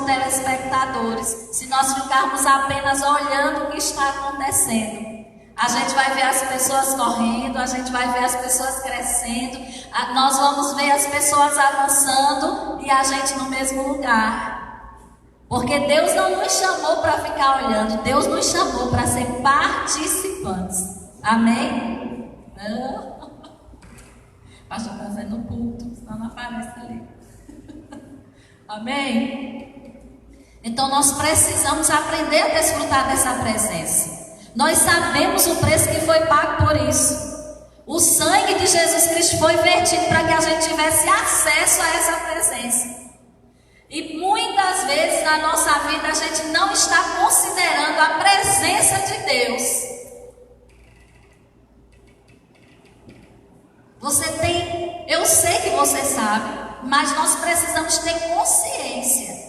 telespectadores, se nós ficarmos apenas olhando o que está acontecendo. A gente vai ver as pessoas correndo, a gente vai ver as pessoas crescendo, nós vamos ver as pessoas avançando e a gente no mesmo lugar. Porque Deus não nos chamou para ficar olhando, Deus nos chamou para ser participantes. Amém? Pastor está fazendo culto, senão não aparece ali. Amém? Então nós precisamos aprender a desfrutar dessa presença. Nós sabemos o preço que foi pago por isso. O sangue de Jesus Cristo foi vertido para que a gente tivesse acesso a essa presença. E muitas vezes na nossa vida a gente não está considerando a presença de Deus. Eu sei que você sabe, mas nós precisamos ter consciência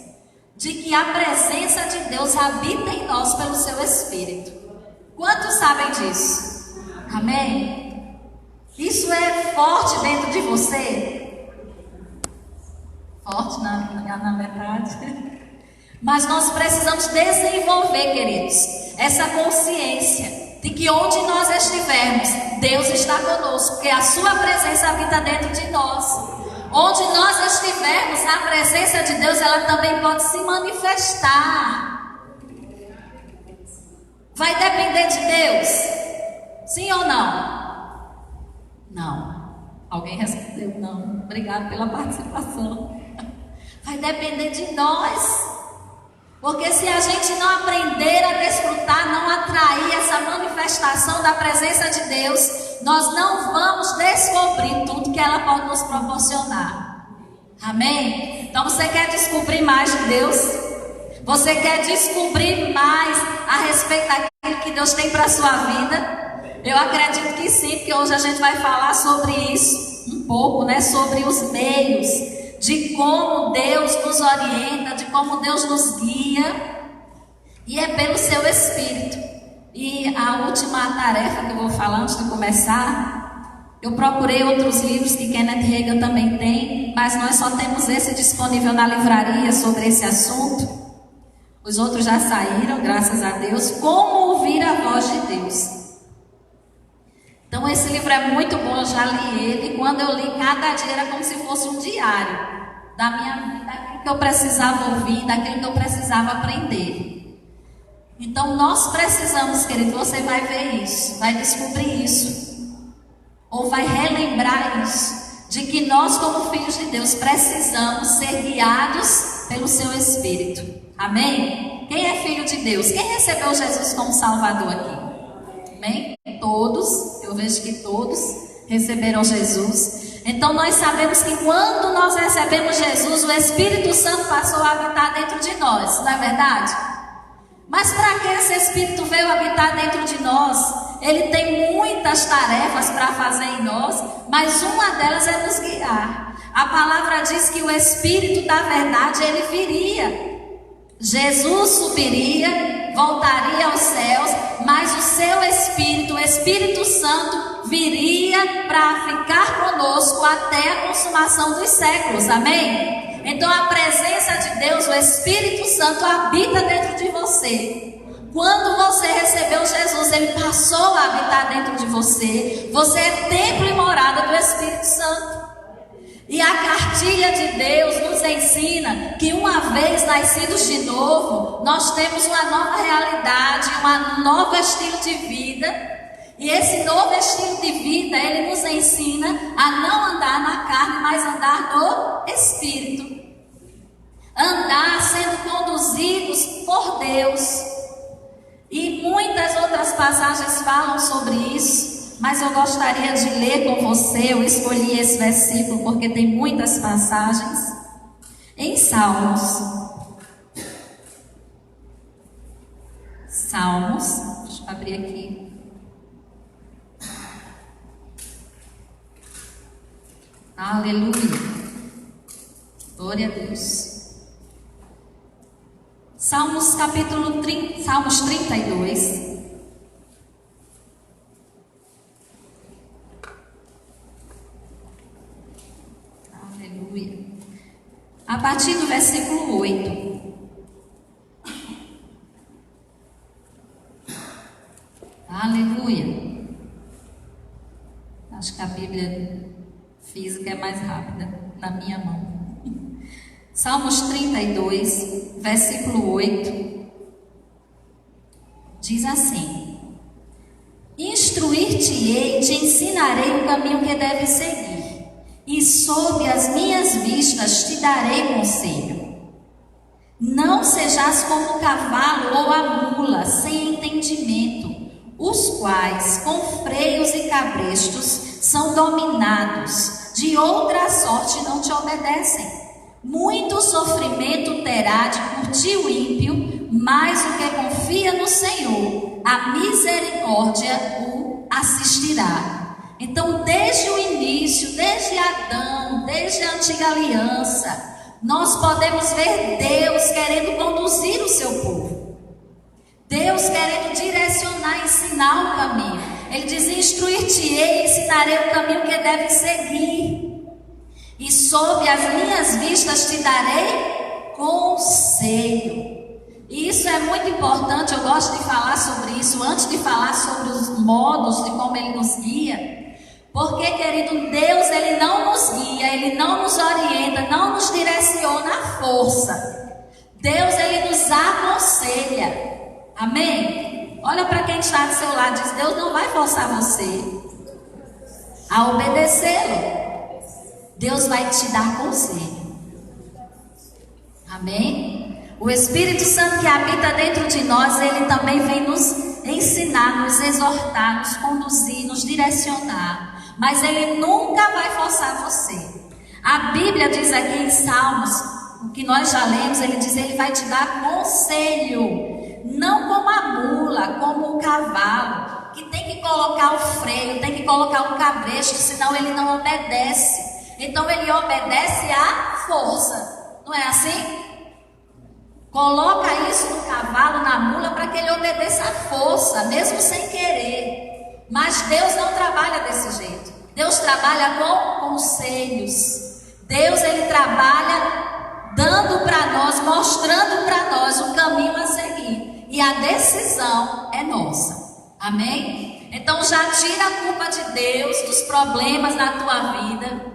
de que a presença de Deus habita em nós pelo seu Espírito. Quantos sabem disso? Amém? Isso é forte dentro de você? Forte na verdade. Mas nós precisamos desenvolver, queridos, essa consciência de que onde nós estivermos, Deus está conosco, porque a sua presença habita dentro de nós. Onde nós estivermos, a presença de Deus, ela também pode se manifestar. Vai depender de Deus? Sim ou não? Não. Alguém respondeu não. Obrigado pela participação. Vai depender de nós. Porque se a gente não aprender a desfrutar, não atrair essa manifestação da presença de Deus, nós não vamos descobrir tudo que ela pode nos proporcionar. Amém? Então você quer descobrir mais de Deus? Você quer descobrir mais a respeito daquilo que Deus tem para a sua vida? Eu acredito que sim, porque hoje a gente vai falar sobre isso um pouco, né? Sobre os meios, de como Deus nos orienta, de como Deus nos guia. E é pelo seu Espírito. E a última tarefa que eu vou falar antes de começar, eu procurei outros livros que Kenneth Hagin também tem, mas nós só temos esse disponível na livraria sobre esse assunto. Os outros já saíram, graças a Deus. Como ouvir a voz de Deus. Então esse livro é muito bom, eu já li ele. E quando eu li, cada dia era como se fosse um diário da minha vida, daquilo que eu precisava ouvir, daquilo que eu precisava aprender. Então nós precisamos, querido, você vai ver isso, vai descobrir isso, ou vai relembrar isso, de que nós como filhos de Deus precisamos ser guiados pelo seu Espírito. Amém? Quem é filho de Deus? Quem recebeu Jesus como Salvador aqui? Amém? Todos, eu vejo que todos receberam Jesus. Então nós sabemos que quando nós recebemos Jesus, o Espírito Santo passou a habitar dentro de nós, não é verdade? Mas para que esse Espírito veio habitar dentro de nós? Ele tem muitas tarefas para fazer em nós, mas uma delas é nos guiar. A palavra diz que o Espírito da verdade, ele viria. Jesus subiria, voltaria aos céus, mas o seu Espírito, o Espírito Santo, viria para ficar conosco até a consumação dos séculos, amém? Então a presença de Deus, o Espírito Santo, habita dentro de você. Quando você recebeu Jesus, ele passou a habitar dentro de você. Você é templo e morada do Espírito Santo. E a cartilha de Deus nos ensina que uma vez nascidos de novo, nós temos uma nova realidade, um novo estilo de vida. E esse novo estilo de vida, ele nos ensina a não andar na carne, mas andar no Espírito. Andar sendo conduzidos por Deus. E muitas outras passagens falam sobre isso. Mas eu gostaria de ler com você, eu escolhi esse versículo porque tem muitas passagens. Em Salmos. Deixa eu abrir aqui. Aleluia. Glória a Deus. Salmos capítulo 30, Salmos 32. A partir do versículo 8. Aleluia. Acho que a Bíblia física é mais rápida na minha mão. Salmos 32, versículo 8, diz assim: Instruir-te-ei, te ensinarei o caminho que deves seguir, e sob as minhas vistas te darei conselho. Não sejas como o cavalo ou a mula, sem entendimento, os quais, com freios e cabrestos, são dominados, de outra sorte não te obedecem. Muito sofrimento terá de por ti o ímpio, mas o que confia no Senhor, a misericórdia o assistirá. Então, desde o início, desde Adão, desde a antiga aliança, nós podemos ver Deus querendo conduzir o seu povo. Deus querendo direcionar, ensinar o caminho. Ele diz: instruir-te-ei, ensinarei o caminho que deve seguir. E sob as minhas vistas te darei conselho. E isso é muito importante, eu gosto de falar sobre isso, antes de falar sobre os modos de como Ele nos guia. Porque, querido, Deus, Ele não nos guia, Ele não nos orienta, não nos direciona à força. Deus, Ele nos aconselha. Amém? Olha para quem está do seu lado e diz: Deus não vai forçar você a obedecê-lo. Deus vai te dar conselho. Amém? O Espírito Santo que habita dentro de nós, Ele também vem nos ensinar, nos exortar, nos conduzir, nos direcionar. Mas Ele nunca vai forçar você. A Bíblia diz aqui em Salmos, o que nós já lemos, Ele diz: Ele vai te dar conselho. Não como a mula, como o cavalo, que tem que colocar o freio, tem que colocar o cabresto, senão ele não obedece. Então ele obedece à força, não é assim? Coloca isso no cavalo, na mula, para que ele obedeça à força, mesmo sem querer. Mas Deus não trabalha desse jeito. Deus trabalha com conselhos. Deus, Ele trabalha dando para nós, mostrando para nós o caminho a seguir. E a decisão é nossa. Amém? Então já tira a culpa de Deus dos problemas na tua vida.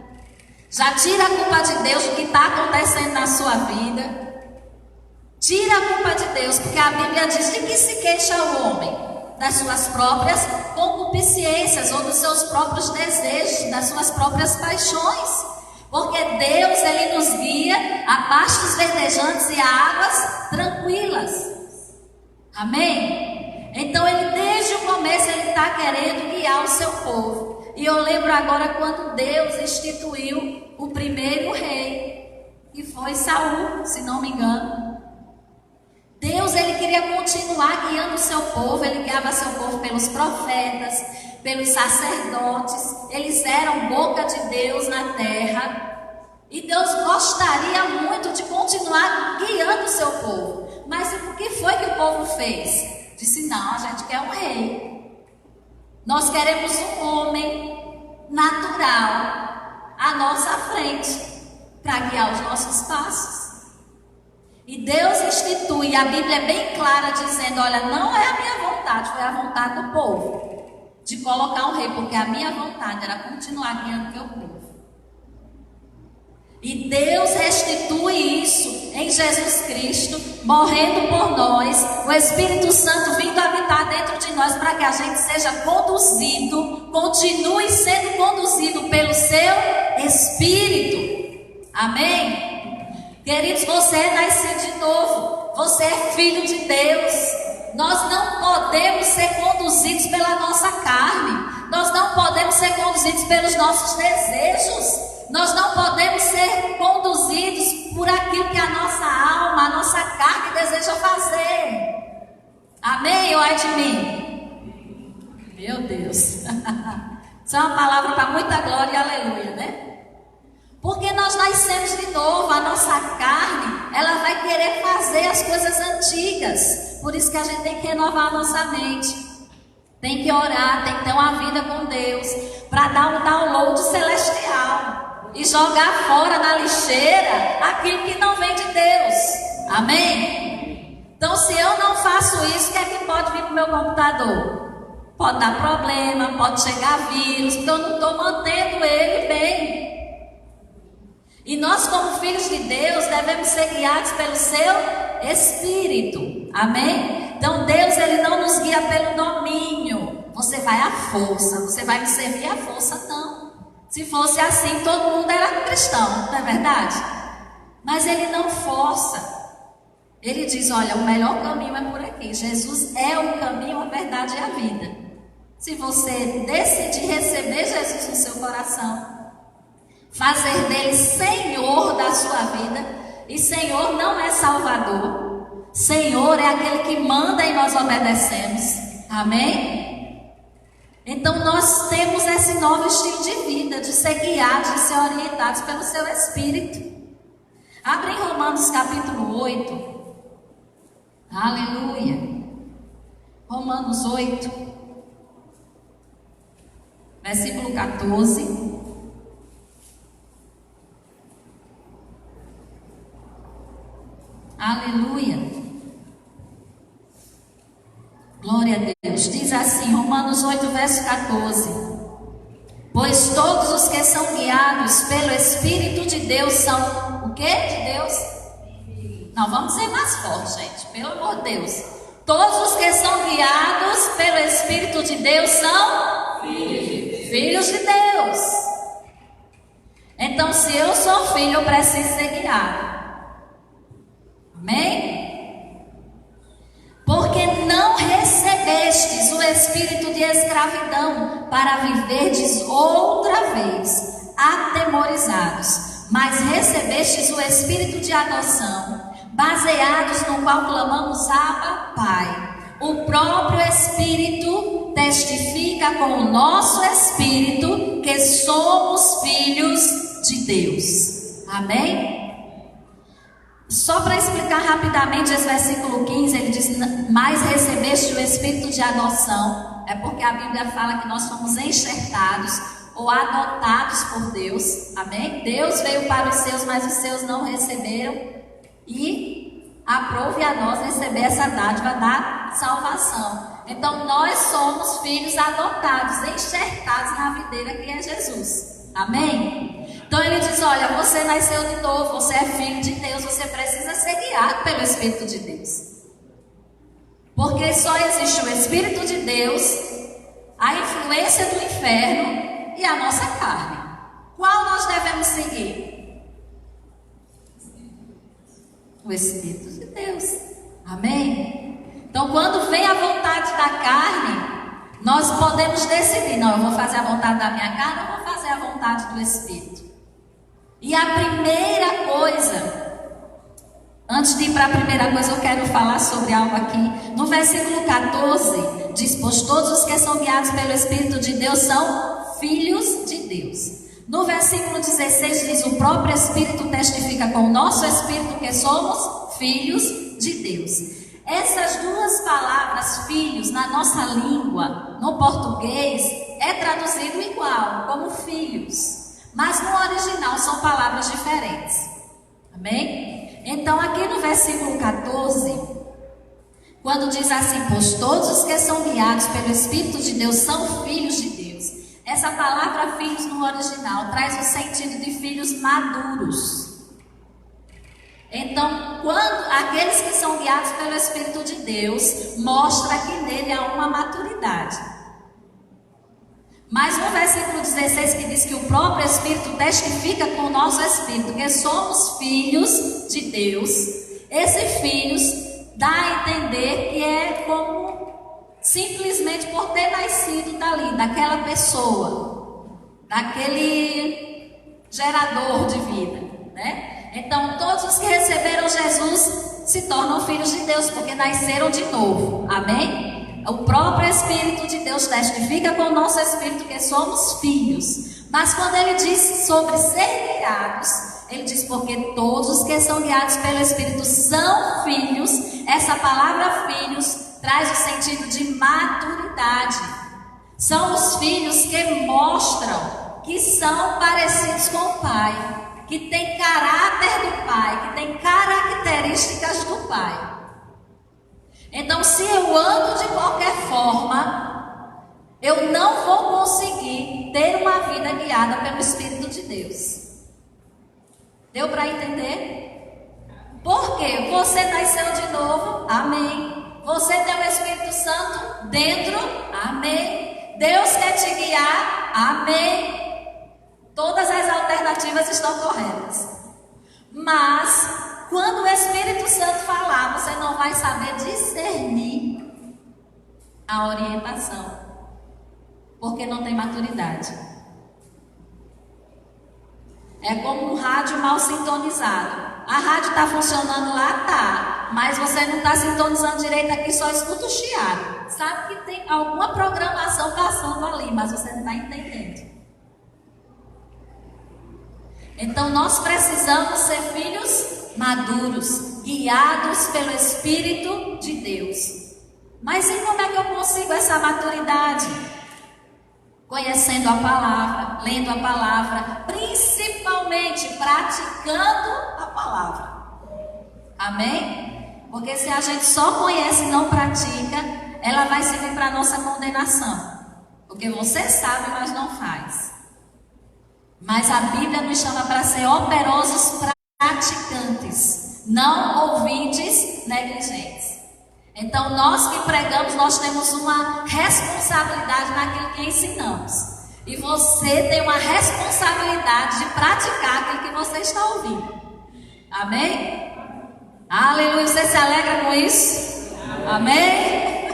Já tira a culpa de Deus do que está acontecendo na sua vida. Tira a culpa de Deus, porque a Bíblia diz: de que se queixa o homem? Das suas próprias concupiscências ou dos seus próprios desejos, das suas próprias paixões. Porque Deus, Ele nos guia a pastos verdejantes e a águas tranquilas. Amém? Então Ele, desde o começo, Ele está querendo guiar o seu povo. E eu lembro agora quando Deus instituiu o primeiro rei, que foi Saul, se não me engano. Deus, Ele queria continuar guiando o seu povo. Ele guiava seu povo pelos profetas, pelos sacerdotes. Eles eram boca de Deus na terra. E Deus gostaria muito de continuar guiando o seu povo. Mas o que foi que o povo fez? Disse: não, a gente quer um rei. Nós queremos um homem natural à nossa frente para guiar os nossos passos. E Deus institui, a Bíblia é bem clara dizendo: olha, não é a minha vontade, foi a vontade do povo de colocar um rei, porque a minha vontade era continuar guiando o meu povo. E Deus restitui isso em Jesus Cristo, morrendo por nós, o Espírito Santo vindo habitar dentro de nós para que a gente seja conduzido, continue sendo conduzido pelo seu Espírito. Amém? Queridos, você é nascido de novo, você é filho de Deus. Nós não podemos ser conduzidos pela nossa carne, nós não podemos ser conduzidos pelos nossos desejos. Nós não podemos ser conduzidos por aquilo que a nossa alma, a nossa carne deseja fazer. Amém ou é de mim? Meu Deus. Isso é uma palavra para muita glória e aleluia, né? Porque nós nascemos de novo, a nossa carne, ela vai querer fazer as coisas antigas. Por isso que a gente tem que renovar a nossa mente. Tem que orar, tem que ter uma vida com Deus, para dar um download celestial. E jogar fora na lixeira aquilo que não vem de Deus. Amém? Então, se eu não faço isso, o que é que pode vir para o meu computador? Pode dar problema, pode chegar vírus, porque eu não estou mantendo ele bem. E nós, como filhos de Deus, devemos ser guiados pelo seu Espírito. Amém? Então Deus, Ele não nos guia pelo domínio. Você vai à força, você vai me servir à força, não. Se fosse assim, todo mundo era cristão, não é verdade? Mas Ele não força. Ele diz, olha, o melhor caminho é por aqui. Jesus é o caminho, a verdade e a vida. Se você decidir receber Jesus no seu coração, fazer dele Senhor da sua vida, e Senhor não é Salvador, Senhor é aquele que manda e nós obedecemos, amém? Então nós temos esse novo estilo de vida, de ser guiados, de ser orientados pelo seu Espírito. Abre em Romanos capítulo 8, aleluia, Romanos 8, versículo 14. Aleluia. Glória a Deus. Diz assim, Romanos 8, verso 14. Pois todos os que são guiados pelo Espírito de Deus são o quê de Deus? Não, vamos ser mais fortes, gente. Pelo amor de Deus. Todos os que são guiados pelo Espírito de Deus são filhos de Deus. Então, se eu sou filho, eu preciso ser guiado. Amém? Porque não recebestes o espírito de escravidão para viverdes outra vez atemorizados, mas recebestes o espírito de adoção, baseados no qual clamamos Abba, Pai. O próprio Espírito testifica com o nosso espírito que somos filhos de Deus. Amém? Só para explicar rapidamente esse versículo 15, ele diz, mas recebeste o espírito de adoção. É porque a Bíblia fala que nós fomos enxertados ou adotados por Deus. Amém? Deus veio para os seus, mas os seus não receberam. E aprove a nós receber essa dádiva da salvação. Então nós somos filhos adotados, enxertados na videira que é Jesus. Amém? Então ele diz, olha, você nasceu de novo, você é filho de Deus, você precisa ser guiado pelo Espírito de Deus. Porque só existe o Espírito de Deus, a influência do inferno e a nossa carne. Qual nós devemos seguir? O Espírito de Deus. Amém? Então quando vem a vontade da carne, nós podemos decidir, não, eu vou fazer a vontade da minha carne, eu vou fazer a vontade do Espírito. E a primeira coisa, antes de ir para a primeira coisa, eu quero falar sobre algo aqui. No versículo 14, diz, pois todos os que são guiados pelo Espírito de Deus são filhos de Deus. No versículo 16 diz, o próprio Espírito testifica com o nosso Espírito que somos filhos de Deus. Essas duas palavras, filhos, na nossa língua, no português, é traduzido igual, como filhos. Mas no original são palavras diferentes. Amém? Então aqui no versículo 14, quando diz assim, pois todos os que são guiados pelo Espírito de Deus são filhos de Deus. Essa palavra filhos no original traz o sentido de filhos maduros. Então, quando aqueles que são guiados pelo Espírito de Deus, mostra que nele há uma maturidade. Mas no versículo 16 que diz que o próprio Espírito testifica com o nosso Espírito que somos filhos de Deus, esse filhos dá a entender que é como simplesmente por ter nascido dali, daquela pessoa, daquele gerador de vida, né? Então todos os que receberam Jesus se tornam filhos de Deus, porque nasceram de novo, amém? O próprio Espírito de Deus testifica com o nosso Espírito que somos filhos. Mas quando ele diz sobre ser guiados, ele diz porque todos os que são guiados pelo Espírito são filhos. Essa palavra filhos traz o sentido de maturidade. São os filhos que mostram que são parecidos com o Pai, que tem caráter do Pai, que tem características do Pai. Então, se eu ando de qualquer forma, eu não vou conseguir ter uma vida guiada pelo Espírito de Deus. Deu para entender? Porque você nasceu de novo, amém. Você tem o Espírito Santo dentro, amém. Deus quer te guiar, amém. Todas as alternativas estão corretas. Mas, quando o Espírito Santo falar, você não vai saber discernir a orientação, porque não tem maturidade. É como um rádio mal sintonizado. A rádio está funcionando lá, tá, mas você não está sintonizando direito aqui, só escuta o chiado. Sabe que tem alguma programação passando ali, mas você não está entendendo. Então nós precisamos ser filhos maduros, guiados pelo Espírito de Deus. Mas e como é que eu consigo essa maturidade? Conhecendo a palavra, lendo a palavra, principalmente praticando a palavra. Amém? Porque se a gente só conhece e não pratica, ela vai servir para a nossa condenação. Porque você sabe, mas não faz. Mas a Bíblia nos chama para ser operosos praticantes, não ouvintes negligentes. Então nós que pregamos, nós temos uma responsabilidade naquilo que ensinamos. E você tem uma responsabilidade de praticar aquilo que você está ouvindo. Amém? Aleluia, você se alegra com isso? Amém?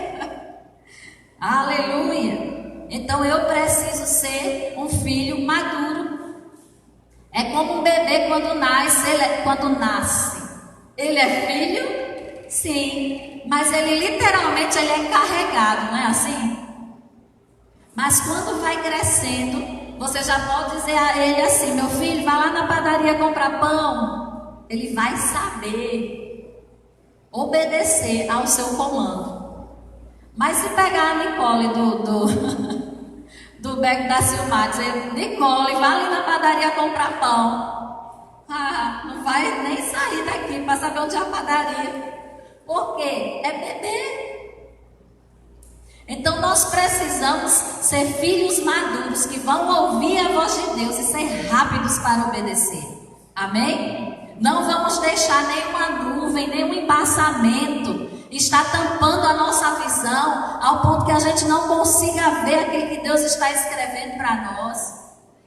Aleluia. Então eu preciso ser um filho maduro. É como um bebê quando nasce, ele é filho, sim, mas ele literalmente ele é carregado, não é assim? Mas quando vai crescendo, você já pode dizer a ele assim: meu filho, vai lá na padaria comprar pão. Ele vai saber obedecer ao seu comando. Mas se pegar a Nicole do Beco da Silmar, dizer: Nicole, vai ali na padaria comprar pão. Não vai nem sair daqui para saber onde é a padaria. Por quê? É bebê. Então nós precisamos ser filhos maduros que vão ouvir a voz de Deus e ser rápidos para obedecer. Amém? Não vamos deixar nenhuma nuvem, nenhum embaçamento estar tampando a nossa visão ao ponto que a gente não consiga ver aquilo que Deus está escrevendo para nós.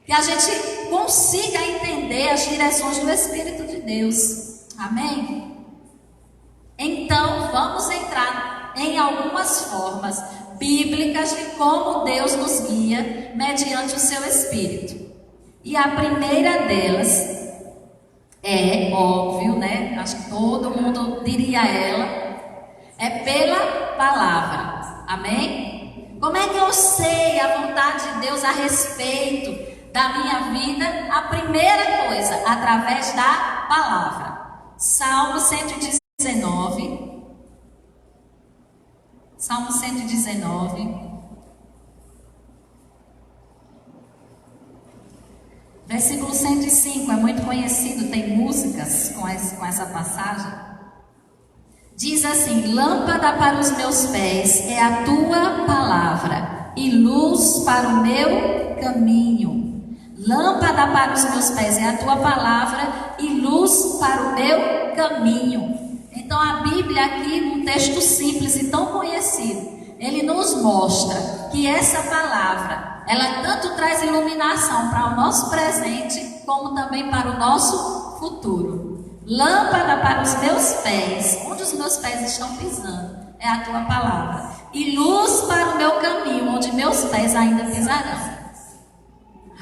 Que a gente consiga entender as direções do Espírito de Deus. Amém? Então vamos entrar em algumas formas bíblicas de como Deus nos guia mediante o seu Espírito. E a primeira delas é óbvio, né? Acho que todo mundo diria ela, é pela palavra. Amém? Como é que eu sei a vontade de Deus a respeito da minha vida? A primeira coisa, através da palavra. Salmo 119. Salmo 119, versículo 105, é muito conhecido, tem músicas com essa passagem. Diz assim: lâmpada para os meus pés é a tua palavra e luz para o meu caminho. Lâmpada para os meus pés é a tua palavra e luz para o meu caminho. Então a Bíblia aqui, num texto simples e tão conhecido, ele nos mostra que essa palavra, ela tanto traz iluminação para o nosso presente, como também para o nosso futuro. Lâmpada para os meus pés, onde os meus pés estão pisando, é a tua palavra. E luz para o meu caminho, onde meus pés ainda pisarão.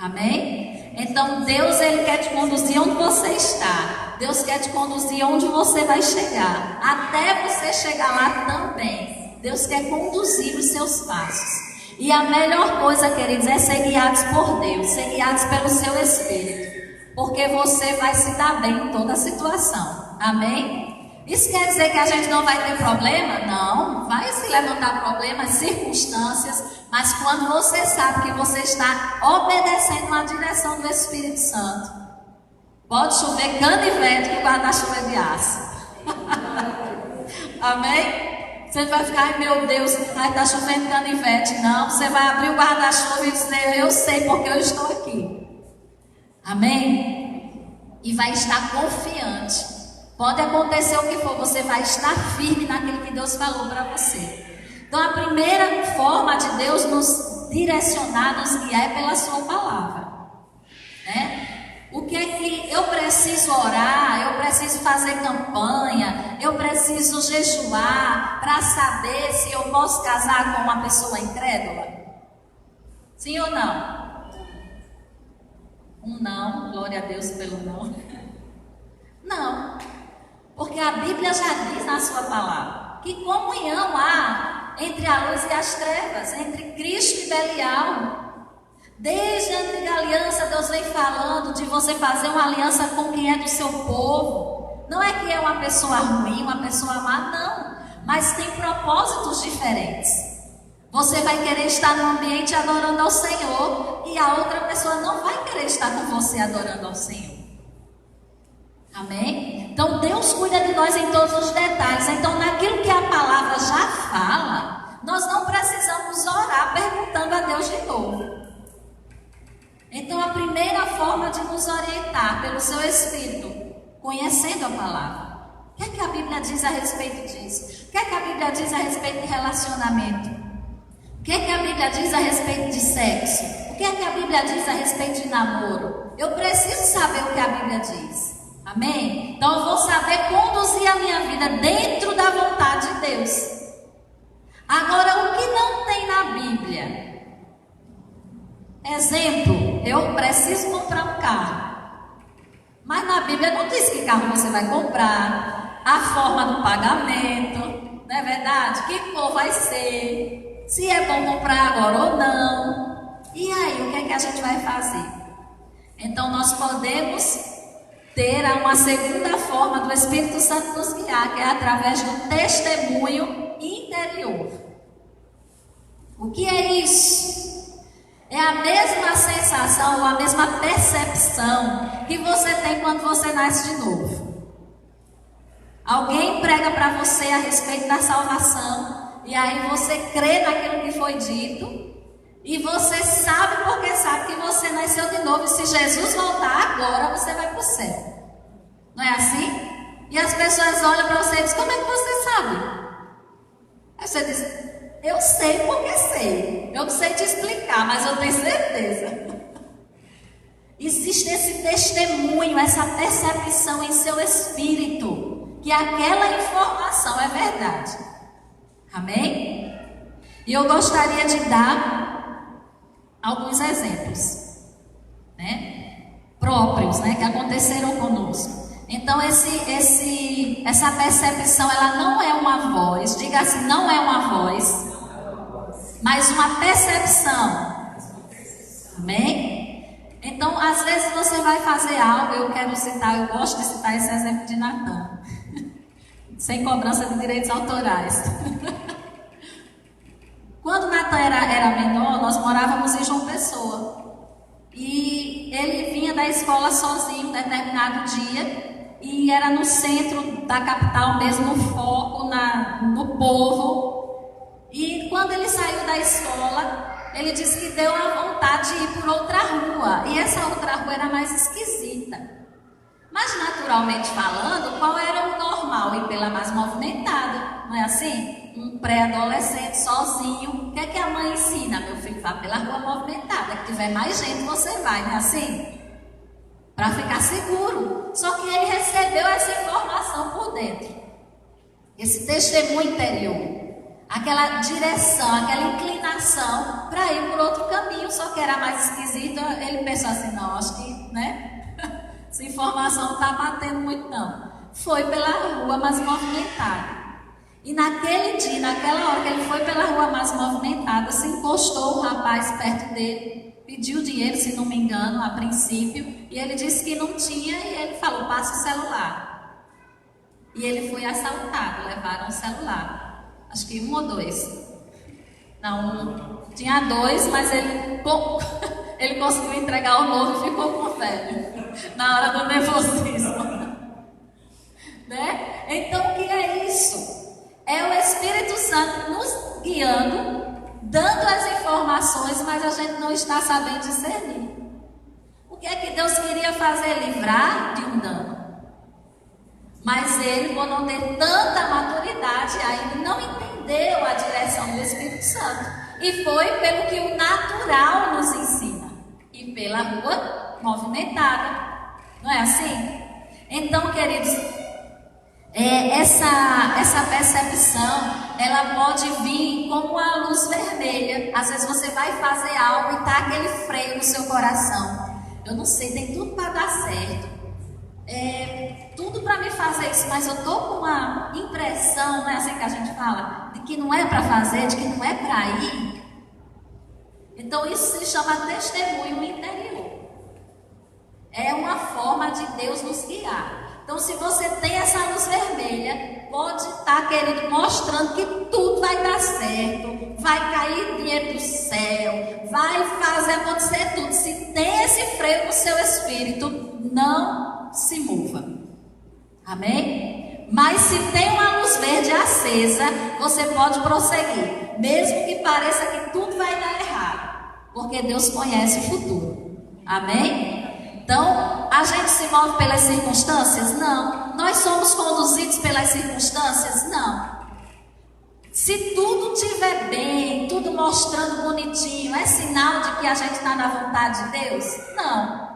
Amém? Então Deus, ele quer te conduzir onde você está. Deus quer te conduzir onde você vai chegar. Até você chegar lá também. Deus quer conduzir os seus passos. E a melhor coisa, queridos, é ser guiados por Deus, ser guiados pelo seu Espírito. Porque você vai se dar bem em toda a situação. Amém? Isso quer dizer que a gente não vai ter problema? Não, vai se levantar problemas, circunstâncias, mas quando você sabe que você está obedecendo à direção do Espírito Santo, pode chover canivete que o guarda-chuva é de aço. Amém? Você não vai ficar, ai meu Deus, ai tá chovendo canivete. Não, você vai abrir o guarda-chuva e dizer, eu sei porque eu estou aqui. Amém? E vai estar confiante. Pode acontecer o que for, você vai estar firme naquilo que Deus falou para você. Então a primeira forma de Deus nos direcionar, nos guiar é pela sua palavra, né? O que é que eu preciso orar, eu preciso fazer campanha, eu preciso jejuar para saber se eu posso casar com uma pessoa incrédula? Sim ou não? Um não, glória a Deus pelo não. Não, porque a Bíblia já diz na sua palavra que comunhão há entre a luz e as trevas, entre Cristo e Belial. Desde a antiga aliança, Deus vem falando de você fazer uma aliança com quem é do seu povo. Não é que é uma pessoa ruim, uma pessoa má, não. Mas tem propósitos diferentes. Você vai querer estar no ambiente adorando ao Senhor e a outra pessoa não vai querer estar com você adorando ao Senhor. Amém? Então Deus cuida de nós em todos os detalhes. Então naquilo que a palavra já fala, nós não precisamos orar perguntando a Deus de novo. Então a primeira forma de nos orientar pelo seu Espírito, conhecendo a palavra. O que é que a Bíblia diz a respeito disso? O que é que a Bíblia diz a respeito de relacionamento? O que é que a Bíblia diz a respeito de sexo? O que é que a Bíblia diz a respeito de namoro? Eu preciso saber o que a Bíblia diz. Amém? Então eu vou saber conduzir a minha vida dentro da vontade de Deus. Agora, o que não tem na Bíblia? Exemplo, eu preciso comprar um carro. Mas na Bíblia não diz que carro você vai comprar, a forma do pagamento, não é verdade? Que cor vai ser, se é bom comprar agora ou não. E aí, o que é que a gente vai fazer? Então nós podemos ter uma segunda forma do Espírito Santo nos guiar, que é através do testemunho interior. O que é isso? É a mesma sensação, ou a mesma percepção que você tem quando você nasce de novo. Alguém prega para você a respeito da salvação, e aí você crê naquilo que foi dito, e você sabe porque sabe que você nasceu de novo, e se Jesus voltar agora, você vai para o céu. Não é assim? E as pessoas olham para você e dizem, como é que você sabe? Aí você diz, eu sei porque sei. Eu não sei te explicar, mas eu tenho certeza. Existe esse testemunho, essa percepção em seu espírito, que aquela informação é verdade. Amém? E eu gostaria de dar alguns exemplos, né? Próprios, né? Que aconteceram conosco. Então essa percepção, ela não é uma voz, diga assim, não é uma voz, mas uma percepção. Amém? Então, às vezes você vai fazer algo, eu gosto de citar esse exemplo de Natan, sem cobrança de direitos autorais. Quando Natan era menor, nós morávamos em João Pessoa, e ele vinha da escola sozinho, um determinado dia, e era no centro da capital mesmo, no foco, no povo. E quando ele saiu da escola, ele disse que deu a vontade de ir por outra rua. E essa outra rua era mais esquisita. Mas naturalmente falando, qual era o normal? Ir pela mais movimentada, não é assim? Um pré-adolescente sozinho. O que é que a mãe ensina? Meu filho, vá pela rua movimentada, que tiver mais gente você vai, não é assim? Para ficar seguro. Só que ele recebeu essa informação por dentro. Esse testemunho interior. Aquela direção, aquela inclinação para ir por outro caminho, só que era mais esquisito. Ele pensou assim, não, acho que, né? Essa informação não está batendo muito não. Foi pela rua mais movimentada. E naquele dia, naquela hora que ele foi pela rua mais movimentada, se encostou um rapaz perto dele, pediu dinheiro, se não me engano, a princípio, e ele disse que não tinha, e ele falou, passa o celular. E ele foi assaltado, levaram o celular. Acho que 1 ou 2. Não, tinha 2, mas ele conseguiu entregar o novo e ficou com o velho. Na hora do nervosismo. Né? Então o que é isso? É o Espírito Santo Santo nos guiando, dando as informações, mas a gente não está sabendo discernir. O que é que Deus queria fazer? Livrar de um dano. Mas ele, por não ter tanta maturidade, ainda não entendeu a direção do Espírito Santo. E foi pelo que o natural nos ensina. E pela rua movimentada. Não é assim? Então, queridos, essa percepção, ela pode vir como uma luz vermelha. Às vezes você vai fazer algo e está aquele freio no seu coração. Eu não sei, tem tudo para dar certo. Tudo para me fazer isso, mas eu estou com uma impressão, não é assim que a gente fala, de que não é para fazer, de que não é para ir. Então isso se chama testemunho interior. É uma forma de Deus nos guiar. Então, se você tem essa luz vermelha, pode estar, querido, mostrando que tudo vai dar certo, vai cair dinheiro do céu, vai fazer acontecer tudo. Se tem esse freio no seu espírito, não se mova. Amém? Mas se tem uma luz verde acesa, você pode prosseguir, mesmo que pareça que tudo vai dar errado, porque Deus conhece o futuro. Amém? Então, a gente se move pelas circunstâncias? Não. Nós somos conduzidos pelas circunstâncias? Não. Se tudo estiver bem, tudo mostrando bonitinho, é sinal de que a gente está na vontade de Deus? Não.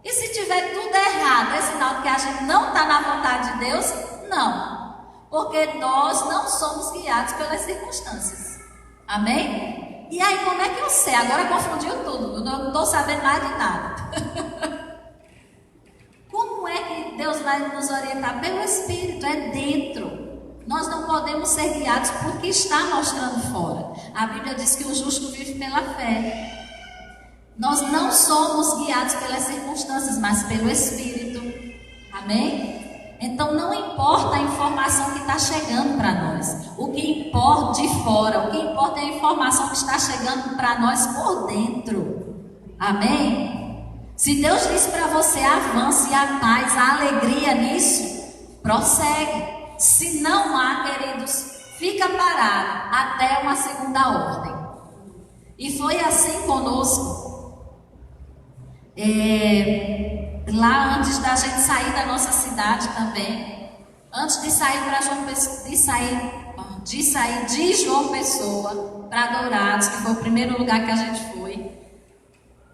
E se tiver tudo errado, é sinal de que a gente não está na vontade de Deus? Não. Porque nós não somos guiados pelas circunstâncias. Amém? E aí, como é que eu sei? Agora confundiu tudo. Eu não estou sabendo mais de nada. Como é que Deus vai nos orientar? Pelo Espírito, é dentro. Nós não podemos ser guiados por que está mostrando fora. A Bíblia diz que o justo vive pela fé. Nós não somos guiados pelas circunstâncias, mas pelo Espírito. Amém? Então não importa a informação que está chegando para nós. O que importa de fora, o que importa é a informação que está chegando para nós por dentro. Amém? Se Deus diz para você, avance, a paz, a alegria nisso, prossegue. Se não há, queridos, fica parado até uma segunda ordem. E foi assim conosco. Lá antes da gente sair da nossa cidade também, antes de sair para João Pessoa, de sair de João Pessoa para Dourados, que foi o primeiro lugar que a gente foi,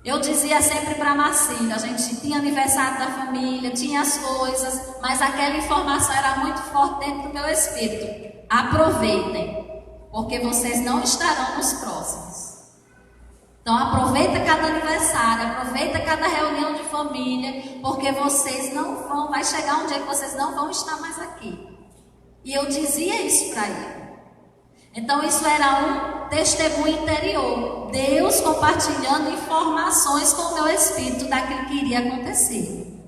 eu dizia sempre para a Marcília, a gente tinha aniversário da família, tinha as coisas, mas aquela informação era muito forte dentro do meu espírito. Aproveitem, porque vocês não estarão nos próximos. Então aproveita cada aniversário, aproveita cada reunião de família, porque vocês não vão, vai chegar um dia que vocês não vão estar mais aqui. E eu dizia isso para ele. Então isso era um testemunho interior, Deus compartilhando informações com o meu espírito daquilo que iria acontecer.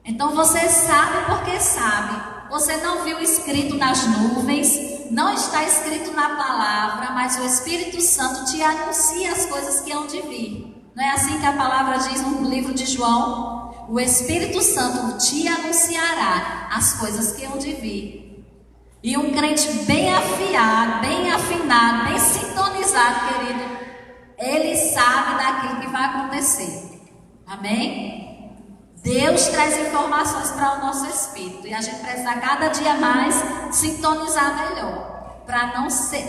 Então você sabe porque sabe. Você não viu escrito nas nuvens, não está escrito na palavra, mas o Espírito Santo te anuncia as coisas que hão de vir. Não é assim que a palavra diz no livro de João? O Espírito Santo te anunciará as coisas que hão de vir. E um crente bem afiado, bem afinado, bem sintonizado, querido, ele sabe daquilo que vai acontecer. Amém? Deus traz informações para o nosso espírito e a gente precisa cada dia mais sintonizar melhor, para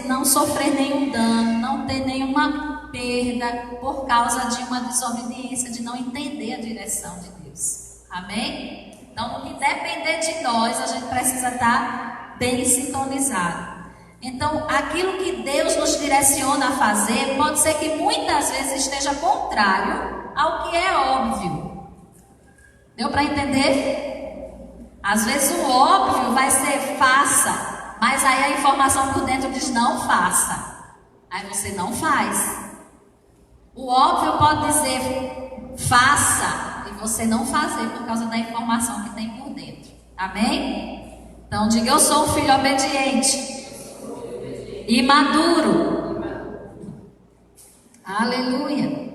não sofrer nenhum dano, não ter nenhuma perda por causa de uma desobediência, de não entender a direção de Deus. Amém? Então, no que depender de nós, a gente precisa estar bem sintonizado. Então, aquilo que Deus nos direciona a fazer, pode ser que muitas vezes esteja contrário ao que é óbvio. Deu para entender? Às vezes o óbvio vai ser faça, mas aí a informação por dentro diz não faça. Aí você não faz. O óbvio pode dizer faça e você não fazer por causa da informação que tem por dentro. Amém? Então diga, eu sou um filho obediente e maduro. Aleluia.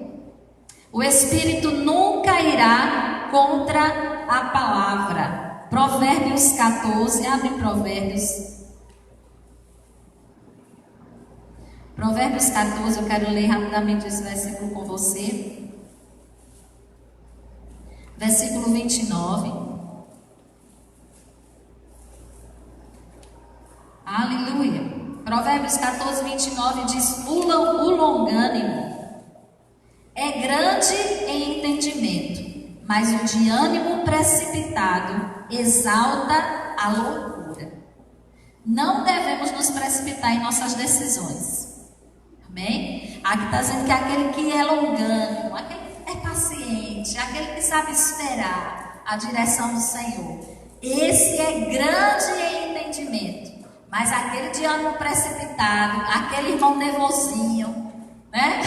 O Espírito nunca irá contra a palavra. Provérbios 14, abre Provérbios. Provérbios 14, eu quero ler rapidamente esse versículo com você. Versículo 29. Aleluia. Provérbios 14, 29 diz: o longânimo é grande em entendimento, mas o de ânimo precipitado exalta a loucura. Não devemos nos precipitar em nossas decisões. Amém? Aqui está dizendo que aquele que é longânimo, aquele que é paciente, aquele que sabe esperar a direção do Senhor, esse é grande em entendimento. Mas aquele de ânimo precipitado, aquele irmão nervosinho, né?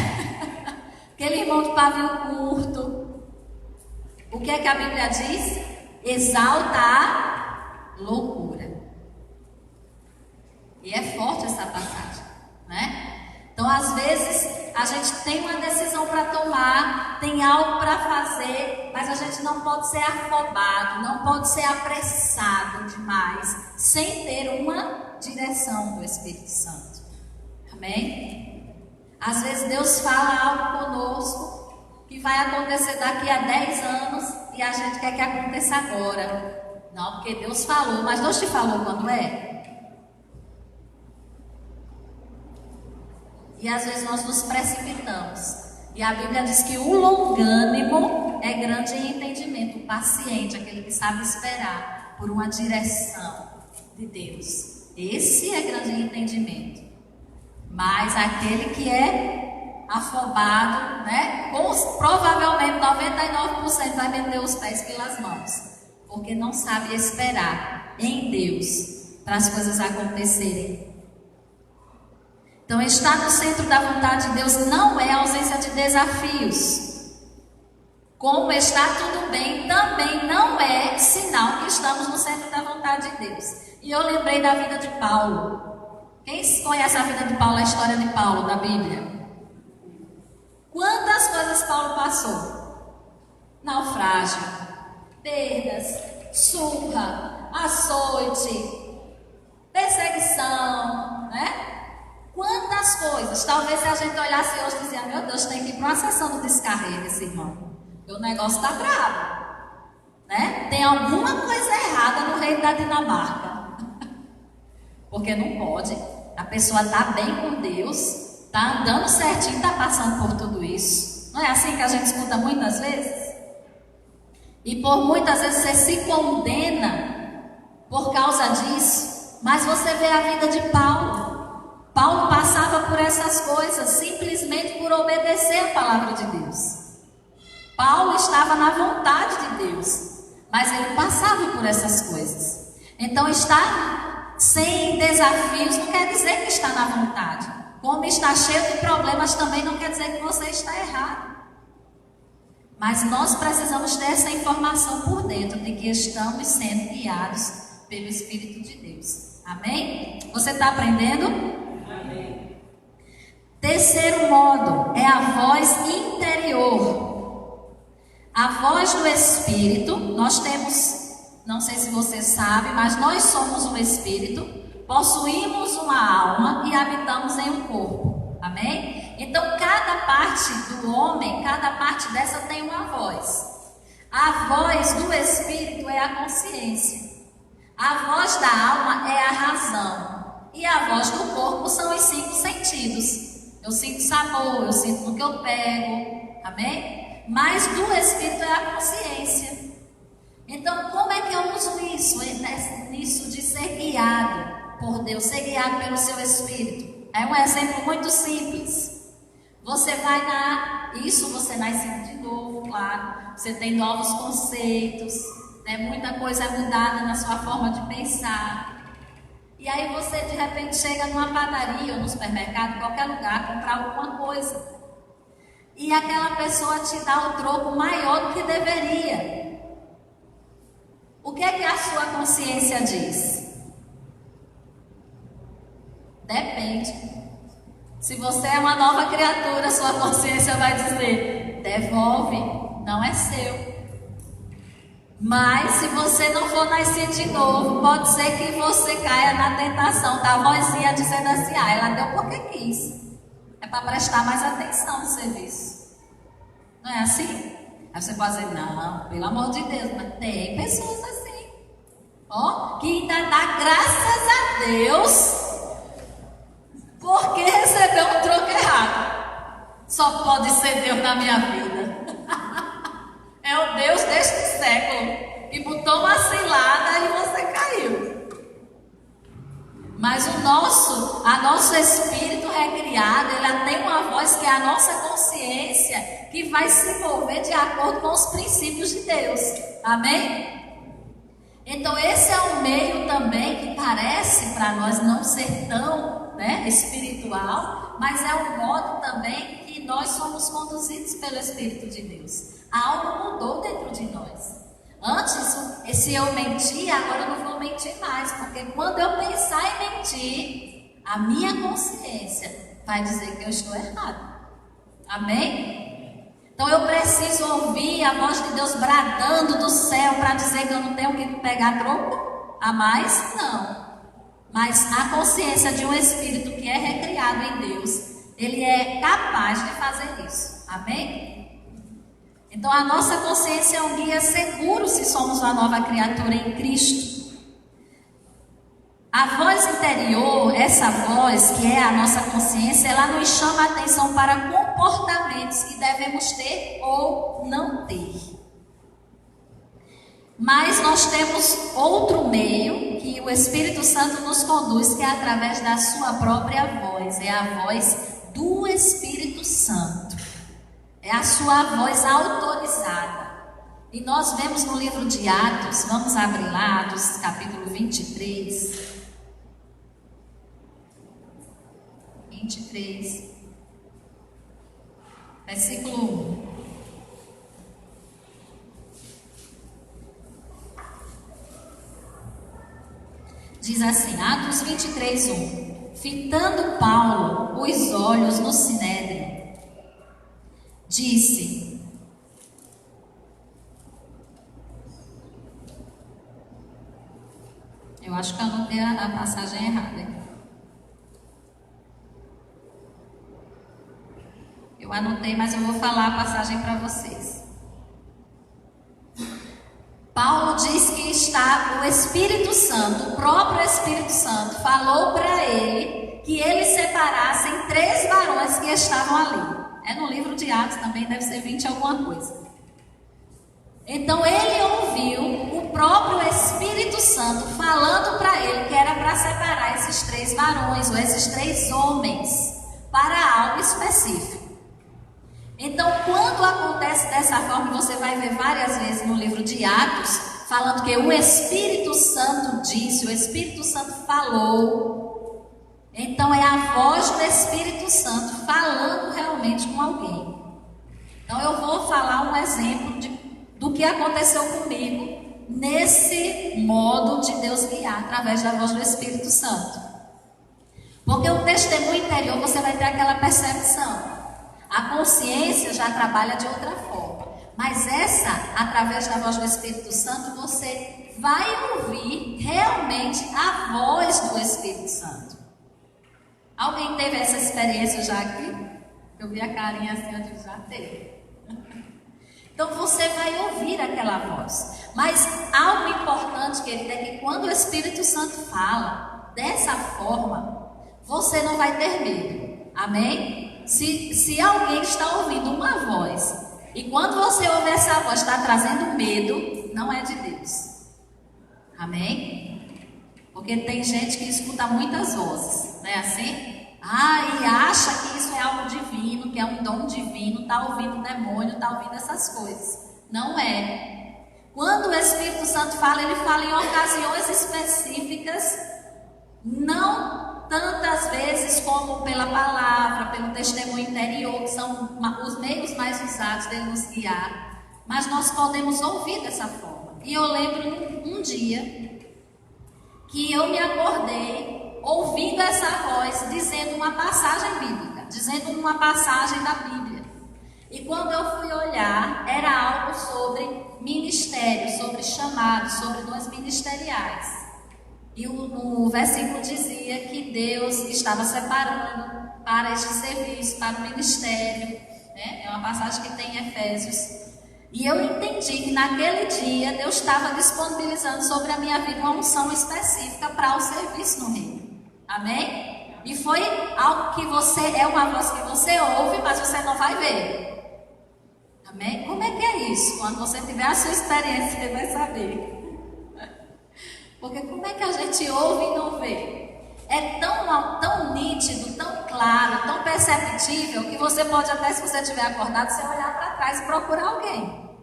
Aquele irmão de pavio curto, o que é que a Bíblia diz? Exalta a loucura. E é forte essa passagem, né? Então, às vezes, a gente tem uma decisão para tomar, tem algo para fazer, mas a gente não pode ser afobado, não pode ser apressado demais, sem ter uma direção do Espírito Santo. Amém? Às vezes Deus fala algo conosco que vai acontecer daqui a 10 anos e a gente quer que aconteça agora. Não, porque Deus falou, mas Deus te falou quando é? E às vezes nós nos precipitamos. E a Bíblia diz que o longânimo é grande em entendimento, o paciente, aquele que sabe esperar por uma direção de Deus. Esse é grande em entendimento. Mas aquele que é afobado, né? Provavelmente 99% vai meter os pés pelas mãos, porque não sabe esperar em Deus para as coisas acontecerem. Então, estar no centro da vontade de Deus não é ausência de desafios. Como está tudo bem, também não é sinal que estamos no centro da vontade de Deus. E eu lembrei da vida de Paulo. Quem conhece a vida de Paulo, a história de Paulo da Bíblia? Quantas coisas Paulo passou? Naufrágio, perdas, surra, açoite, perseguição, né? Quantas coisas. Talvez se a gente olhasse hoje e dizia: meu Deus, tem que ir para uma sessão do descarrego esse irmão, porque o negócio está bravo, né? Tem alguma coisa errada no reino da Dinamarca. Porque não pode. A pessoa está bem com Deus, está andando certinho, está passando por tudo isso. Não é assim que a gente escuta muitas vezes? E por muitas vezes você se condena por causa disso. Mas você vê a vida de Paulo. Paulo passava por essas coisas simplesmente por obedecer a palavra de Deus. Paulo estava na vontade de Deus, mas ele passava por essas coisas. Então, estar sem desafios não quer dizer que está na vontade. Como está cheio de problemas também não quer dizer que você está errado. Mas nós precisamos ter essa informação por dentro de que estamos sendo guiados pelo Espírito de Deus. Amém? Você está aprendendo? Terceiro modo é a voz interior. A voz do Espírito, nós temos, não sei se você sabe, mas nós somos um Espírito, possuímos uma alma e habitamos em um corpo. Amém? Então cada parte do homem, cada parte dessa tem uma voz. A voz do Espírito é a consciência. A voz da alma é a razão. E a voz do corpo são os 5 sentidos. Eu sinto sabor, eu sinto no que eu pego, amém? Mas do Espírito é a consciência. Então, como é que eu uso isso? Nisso de ser guiado por Deus, ser guiado pelo seu Espírito. É um exemplo muito simples. Você vai você nasce de novo, claro. Você tem novos conceitos, né? Muita coisa é mudada na sua forma de pensar. E aí você de repente chega numa padaria ou no supermercado, em qualquer lugar, comprar alguma coisa. E aquela pessoa te dá o troco maior do que deveria. O que é que a sua consciência diz? Depende. Se você é uma nova criatura, sua consciência vai dizer: devolve, não é seu. Mas se você não for nascer de novo, pode ser que você caia na tentação da vozinha dizendo assim: ela deu porque quis. É para prestar mais atenção no serviço. Não é assim? Aí você pode dizer, não, pelo amor de Deus, mas tem pessoas assim. Ó, que ainda dá graças a Deus porque recebeu um troco errado. Só pode ser Deus na minha vida. É o Deus deste século que botou uma cilada e você caiu. Mas o nosso espírito recriado, ele tem uma voz que é a nossa consciência, que vai se mover de acordo com os princípios de Deus. Amém? Então esse é um meio também que parece para nós não ser tão, espiritual, mas é um modo também que nós somos conduzidos pelo Espírito de Deus. Algo mudou dentro de nós. Antes, se eu mentia, agora eu não vou mentir mais, porque quando eu pensar em mentir, a minha consciência vai dizer que eu estou errado. Amém? Então eu preciso ouvir a voz de Deus bradando do céu para dizer que eu não tenho que pegar troco a mais? Não. Mas a consciência de um espírito que é recriado em Deus, ele é capaz de fazer isso. Amém? Então a nossa consciência é um guia seguro se somos uma nova criatura em Cristo. A voz interior, essa voz que é a nossa consciência, ela nos chama a atenção para comportamentos que devemos ter ou não ter. Mas nós temos outro meio que o Espírito Santo nos conduz, que é através da sua própria voz. É a voz do Espírito Santo. É a sua voz autorizada. E nós vemos no livro de Atos, vamos abrir lá, Atos capítulo 23. 23, versículo 1. Diz assim, Atos 23, 1. Fitando Paulo os olhos no sinédrio, disse: eu acho que eu anotei a passagem errada, hein? Eu anotei, mas eu vou falar a passagem para vocês. Paulo diz que o Espírito Santo, o próprio Espírito Santo, falou para ele que eles separassem 3 varões que estavam ali. É no livro de Atos também, deve ser 20 alguma coisa. Então ele ouviu o próprio Espírito Santo falando para ele que era para separar esses 3 varões, ou esses 3 homens, para algo específico. Então, quando acontece dessa forma, você vai ver várias vezes no livro de Atos, falando que o Espírito Santo disse, o Espírito Santo falou. Então, é a voz do Espírito Santo falando realmente com alguém. Então, eu vou falar um exemplo do que aconteceu comigo nesse modo de Deus guiar através da voz do Espírito Santo. Porque o testemunho interior, você vai ter aquela percepção. A consciência já trabalha de outra forma. Mas essa, através da voz do Espírito Santo, você vai ouvir realmente a voz do Espírito Santo. Alguém teve essa experiência já aqui? Eu vi a carinha assim, eu digo, já teve. Então você vai ouvir aquela voz. Mas algo importante, querido, é que quando o Espírito Santo fala dessa forma, você não vai ter medo. Amém? Se alguém está ouvindo uma voz, e quando você ouve essa voz está trazendo medo, não é de Deus. Amém? Porque tem gente que escuta muitas vozes, não é assim? E acha que isso é algo divino, que é um dom divino, está ouvindo demônio, está ouvindo essas coisas. Não é. Quando o Espírito Santo fala, ele fala em ocasiões específicas, não tantas vezes como pela palavra, pelo testemunho interior, que são os meios mais usados de nos guiar. Mas nós podemos ouvir dessa forma. E eu lembro um dia que eu me acordei ouvindo essa voz dizendo uma passagem bíblica, dizendo uma passagem da Bíblia. E quando eu fui olhar, era algo sobre ministério, sobre chamado, sobre dons ministeriais. E no versículo dizia que Deus estava separando para este serviço, para o ministério, né? É uma passagem que tem em Efésios. E eu entendi que naquele dia Deus estava disponibilizando sobre a minha vida uma unção específica para o serviço no reino. Amém? E foi algo que é uma voz que você ouve, mas você não vai ver. Amém? Como é que é isso? Quando você tiver a sua experiência, você vai saber. Porque como é que a gente ouve e não vê? É tão nítido, tão claro, tão perceptível, que você pode até, se você estiver acordado, você olhar para trás e procurar alguém.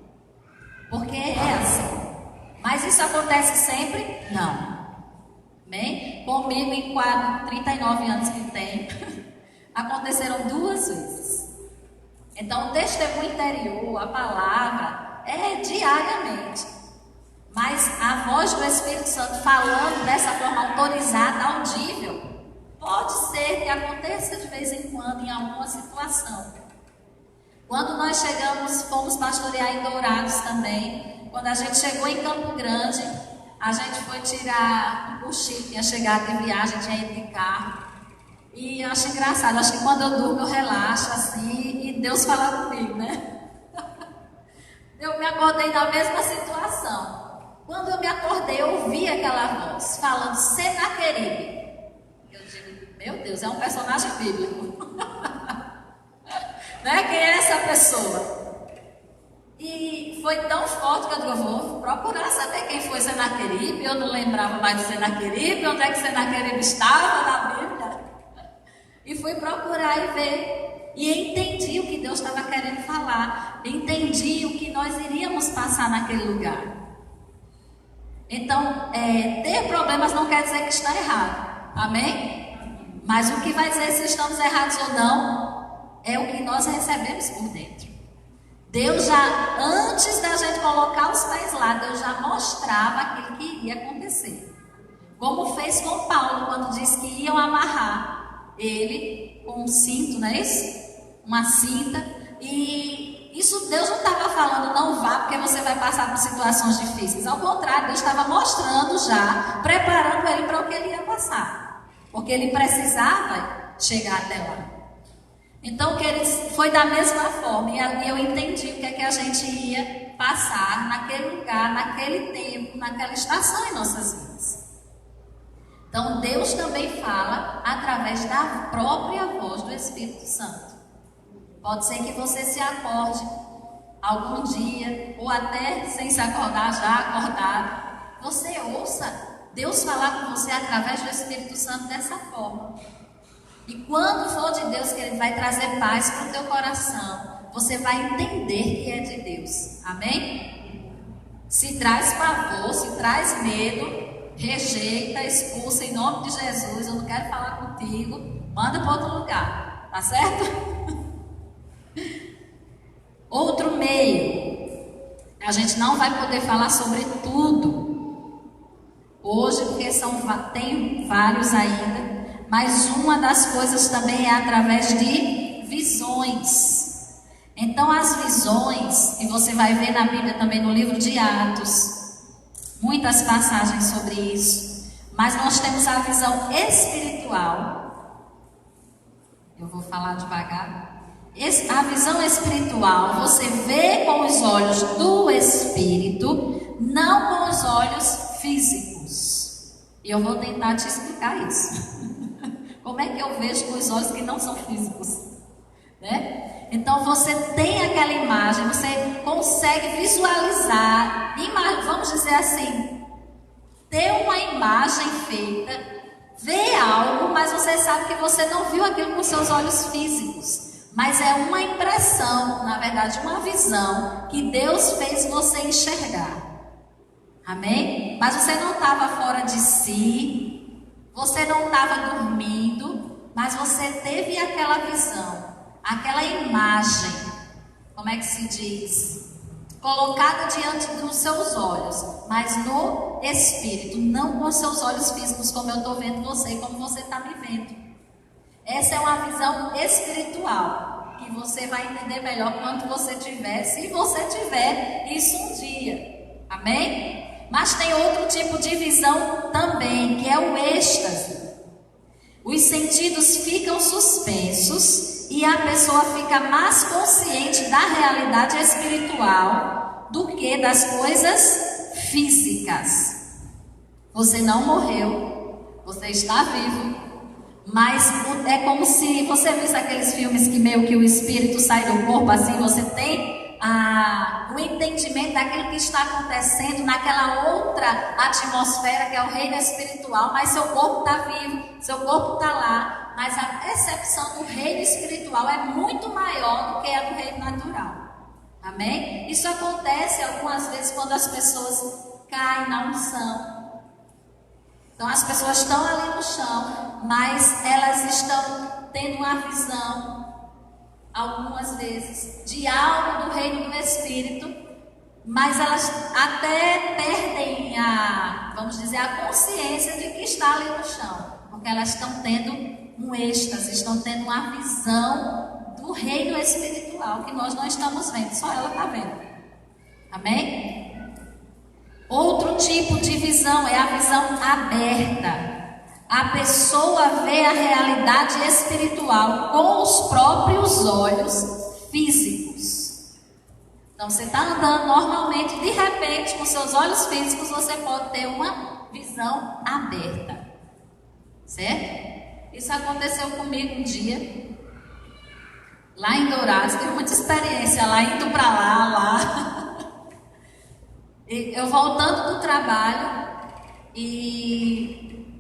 Porque é assim. Mas isso acontece sempre? Não. Amém? Comigo, em 39 anos que tem, aconteceram 2 vezes. Então, o testemunho interior, a palavra, é diariamente. Mas a voz do Espírito Santo falando dessa forma autorizada, audível, pode ser que aconteça de vez em quando em alguma situação. Quando nós fomos pastorear em Dourados também, quando a gente chegou em Campo Grande, a gente foi tirar um cochilo, tinha chegado de viagem, tinha ido de carro. E eu acho engraçado, acho que quando eu durmo eu relaxo assim, e Deus fala comigo, né? Eu me acordei na mesma situação. Quando eu me acordei, eu ouvi aquela voz falando Senaqueribe. Eu digo, meu Deus, é um personagem bíblico. Né? Quem é essa pessoa? E foi tão forte que eu digo, eu vou procurar saber quem foi Senaqueribe. Eu não lembrava mais de Senaqueribe, onde é que Senaqueribe estava na Bíblia. E fui procurar e ver. E entendi o que Deus estava querendo falar. Entendi o que nós iríamos passar naquele lugar. Então, ter problemas não quer dizer que está errado. Amém? Mas o que vai dizer se estamos errados ou não é o que nós recebemos por dentro. Deus já, antes da gente colocar os pés lá, Deus já mostrava aquilo que iria acontecer. Como fez com Paulo, quando disse que iam amarrar ele com um cinto, não é isso? Uma cinta. E isso Deus não estava falando, não vá porque você vai passar por situações difíceis. Ao contrário, Deus estava mostrando já, preparando ele para o que ele ia passar. Porque ele precisava chegar até lá. Então, queridos, foi da mesma forma. E eu entendi o que é que a gente ia passar naquele lugar, naquele tempo, naquela estação em nossas vidas. Então, Deus também fala através da própria voz do Espírito Santo. Pode ser que você se acorde algum dia, ou até sem se acordar, já acordado. Você ouça Deus falar com você através do Espírito Santo dessa forma. E quando for de Deus, que Ele vai trazer paz para o teu coração, você vai entender que é de Deus. Amém? Se traz pavor, se traz medo, rejeita, expulsa em nome de Jesus. Eu não quero falar contigo. Manda para outro lugar. Tá certo? Outro meio, a gente não vai poder falar sobre tudo hoje, porque tem vários ainda, mas uma das coisas também é através de visões. Então as visões, e você vai ver na Bíblia também no livro de Atos, muitas passagens sobre isso, mas nós temos a visão espiritual. Eu vou falar devagar. A visão espiritual, você vê com os olhos do Espírito, não com os olhos físicos. E eu vou tentar te explicar isso. Como é que eu vejo com os olhos que não são físicos? Né? Então você tem aquela imagem, você consegue visualizar, vamos dizer assim, ter uma imagem feita, ver algo, mas você sabe que você não viu aquilo com seus olhos físicos. Mas é uma impressão, na verdade, uma visão que Deus fez você enxergar. Amém? Mas você não estava fora de si, você não estava dormindo, mas você teve aquela visão, aquela imagem, como é que se diz? Colocada diante dos seus olhos, mas no espírito, não com os seus olhos físicos, como eu estou vendo você e como você está me vendo. Essa é uma visão espiritual, que você vai entender melhor quando você tiver, se você tiver isso um dia. Amém? Mas tem outro tipo de visão também, que é o êxtase. Os sentidos ficam suspensos e a pessoa fica mais consciente da realidade espiritual do que das coisas físicas. Você não morreu, você está vivo, mas é como se você visse aqueles filmes que meio que o espírito sai do corpo, assim, você tem o entendimento daquilo que está acontecendo naquela outra atmosfera que é o reino espiritual, mas seu corpo está vivo, seu corpo está lá, mas a percepção do reino espiritual é muito maior do que a do reino natural. Amém? Isso acontece algumas vezes quando as pessoas caem na unção. Então as pessoas estão ali no chão, mas elas estão tendo uma visão, algumas vezes, de algo do reino do Espírito, mas elas até perdem vamos dizer, a consciência de que está ali no chão, porque elas estão tendo um êxtase, estão tendo uma visão do reino espiritual que nós não estamos vendo, só ela está vendo. Amém? Outro tipo de visão é a visão aberta. A pessoa vê a realidade espiritual com os próprios olhos físicos. Então você está andando normalmente, de repente, com seus olhos físicos, você pode ter uma visão aberta. Certo? Isso aconteceu comigo um dia, lá em Dourados. Tive muita experiência lá, indo para lá. Eu voltando do trabalho e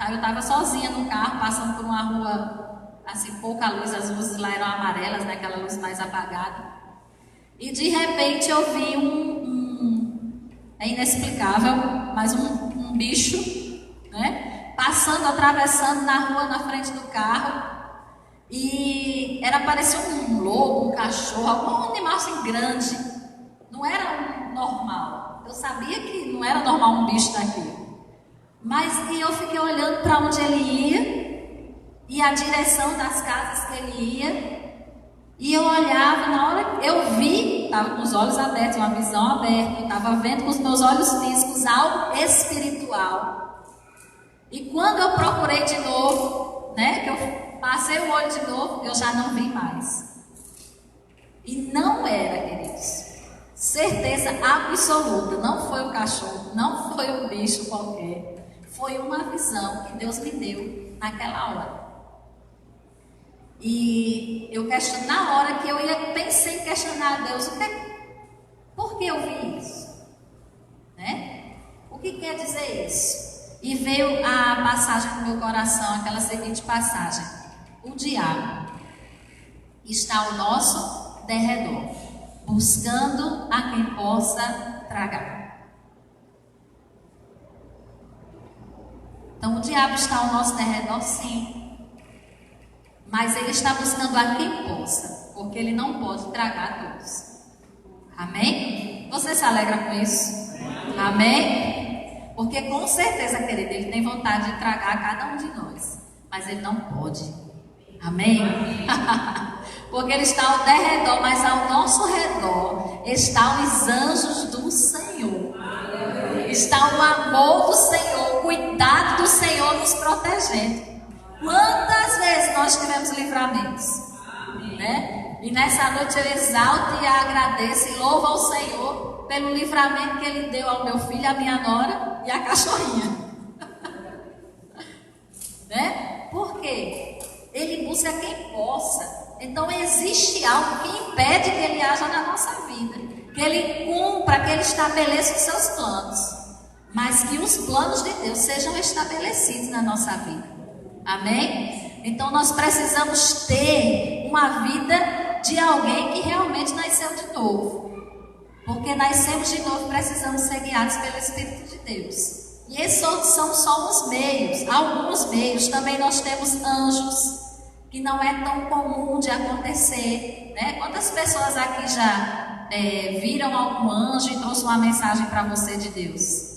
eu estava sozinha no carro, passando por uma rua, assim, pouca luz, as luzes lá eram amarelas, né, aquela luz mais apagada. E de repente eu vi é inexplicável, mas um bicho, né, passando, atravessando na rua, na frente do carro. E parecia um lobo, um cachorro, algum animal assim grande. Não era normal. Eu sabia que não era normal um bicho daquele. Mas eu fiquei olhando para onde ele ia e a direção das casas que ele ia. E eu olhava, na hora que eu vi, estava com os olhos abertos, uma visão aberta. Eu estava vendo com os meus olhos físicos algo espiritual. E quando eu procurei de novo, né, que eu passei o olho de novo, eu já não vi mais. E não era, queridos. Certeza absoluta, não foi o cachorro, não foi um bicho qualquer. Foi uma visão que Deus me deu naquela hora. E eu questionei, na hora que pensei em questionar a Deus, por que eu vi isso? Né? O que quer dizer isso? E veio a passagem no meu coração, aquela seguinte passagem: o diabo está ao nosso derredor, buscando a quem possa tragar. Então o diabo está ao nosso derredor, sim, mas ele está buscando a quem possa, porque ele não pode tragar todos. Amém? Você se alegra com isso? Amém? Porque com certeza, querido, ele tem vontade de tragar cada um de nós, mas ele não pode. Amém? Porque ele está ao derredor, mas ao nosso redor estão os anjos do Senhor. Está o amor do Senhor, o cuidado do Senhor nos protegendo. Quantas vezes nós tivemos livramentos, né? E nessa noite eu exalto e agradeço e louvo ao Senhor pelo livramento que Ele deu ao meu filho, à minha nora e à cachorrinha. Né? Por quê? Ele busca quem possa. Então existe algo que impede que Ele haja na nossa vida, que Ele cumpra, que Ele estabeleça os seus planos, mas que os planos de Deus sejam estabelecidos na nossa vida. Amém? Então nós precisamos ter uma vida de alguém que realmente nasceu de novo, porque nascemos de novo, precisamos ser guiados pelo Espírito de Deus. E esses são só os meios, alguns meios. Também nós temos anjos, que não é tão comum de acontecer, né? Quantas pessoas aqui já viram algum anjo e trouxe uma mensagem para você de Deus?